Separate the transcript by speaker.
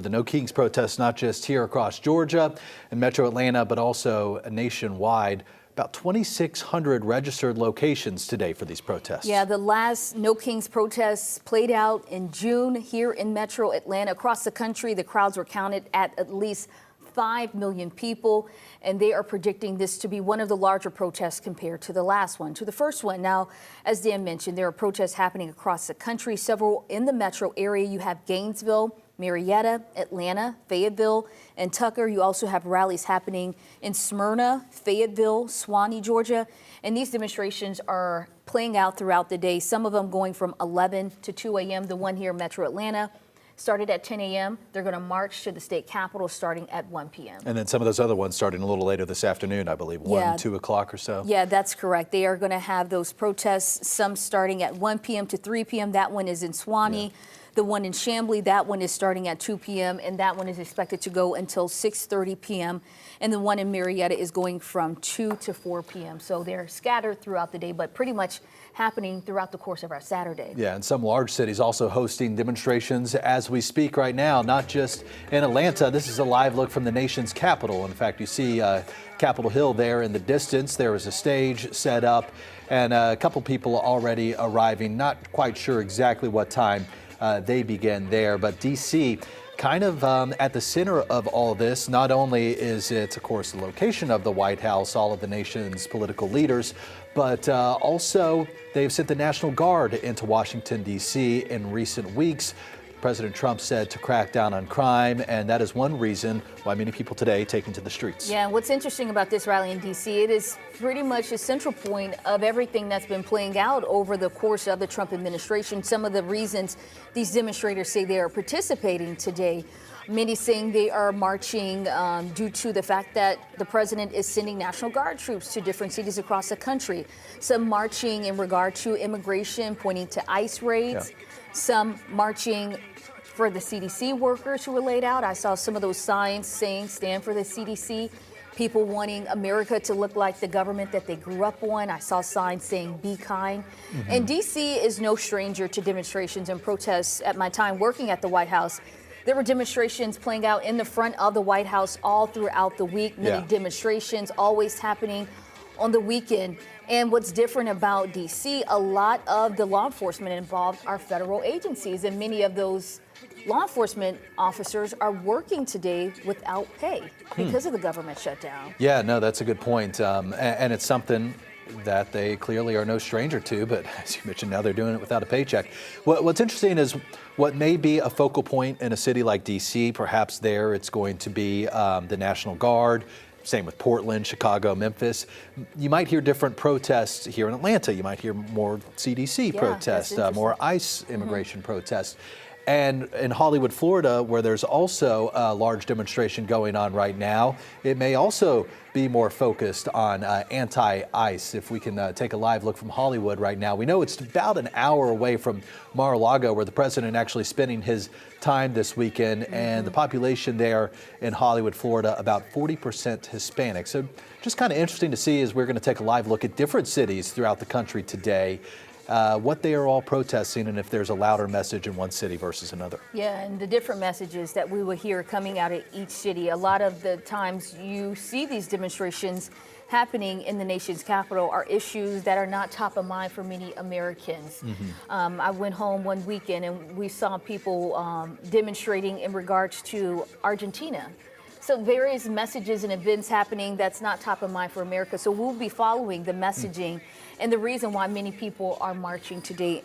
Speaker 1: The No Kings protests not just here across Georgia and Metro Atlanta, but also nationwide. About 2,600 registered locations today for these protests.
Speaker 2: Yeah, the last No Kings protests played out in June here in Metro Atlanta. Across the country, the crowds were counted at least 5 million people, and they are predicting this to be one of the larger protests compared to the last one, to the first one. Now, as Dan mentioned, there are protests happening across the country, several in the metro area. You have Gainesville, Marietta, Atlanta, Fayetteville, and Tucker. You also have rallies happening in Smyrna, Fayetteville, Swanee, Georgia. And these demonstrations are playing out throughout the day, some of them going from 11 to 2 a.m. The one here in Metro Atlanta started at 10 a.m. They're going to march to the state capitol starting at 1 p.m.
Speaker 1: And then some of those other ones starting a little later this afternoon, I believe, 2 o'clock or so.
Speaker 2: Yeah, that's correct. They are going to have those protests, some starting at 1 p.m. to 3 p.m. That one is in Swanee. Yeah. The one in Chamblee, that one is starting at 2 p.m. and that one is expected to go until 6:30 p.m. And the one in Marietta is going from 2 to 4 p.m. So they're scattered throughout the day, but pretty much happening throughout the course of our Saturday.
Speaker 1: Yeah, and some large cities also hosting demonstrations as we speak right now, not just in Atlanta. This is a live look from the nation's capital. In fact, you see Capitol Hill there in the distance. There is a stage set up and a couple people already arriving. Not quite sure exactly what time they begin there, but D.C. kind of at the center of all this. Not only is it, of course, the location of the White House, all of the nation's political leaders, but also they've sent the National Guard into Washington, D.C. in recent weeks. President Trump said to crack down on crime, and that is one reason why many people today taking to the streets.
Speaker 2: Yeah, what's interesting about this rally in D.C., it is pretty much a central point of everything that's been playing out over the course of the Trump administration. Some of the reasons these demonstrators say they are participating today. Many saying they are marching due to the fact that the president is sending National Guard troops to different cities across the country. Some marching in regard to immigration, pointing to ICE raids. Yeah. Some marching for the CDC workers who were laid out. I saw some of those signs saying stand for the CDC. People wanting America to look like the government that they grew up on. I saw signs saying be kind. And D.C. is no stranger to demonstrations and protests. At my time working at the White House, there were demonstrations playing out in the front of the White House all throughout the week. Many demonstrations always happening on the weekend. And what's different about D.C., a lot of the law enforcement involved are federal agencies, and many of those law enforcement officers are working today without pay because of the government shutdown.
Speaker 1: Yeah, no, that's a good point. And it's something that they clearly are no stranger to, but as you mentioned, now they're doing it without a paycheck. What's interesting is what may be a focal point in a city like D.C., perhaps there it's going to be the National Guard. Same with Portland, Chicago, Memphis. You might hear different protests here in Atlanta. You might hear more CDC protests, more ICE immigration protests. And in Hollywood, Florida, where there's also a large demonstration going on right now, it may also be more focused on anti-ICE. If we can take a live look from Hollywood right now. We know it's about an hour away from Mar-a-Lago, where the president actually spending his time this weekend, and the population there in Hollywood, Florida, about 40% Hispanic. So just kind of interesting to see as we're going to take a live look at different cities throughout the country today. What they are all protesting and if there's a louder message in one city versus another.
Speaker 2: Yeah, and the different messages that we will hear coming out of each city. A lot of the times you see these demonstrations happening in the nation's capital are issues that are not top of mind for many Americans. I went home one weekend and we saw people demonstrating in regards to Argentina. So various messages and events happening that's not top of mind for America. So we'll be following the messaging and the reason why many people are marching today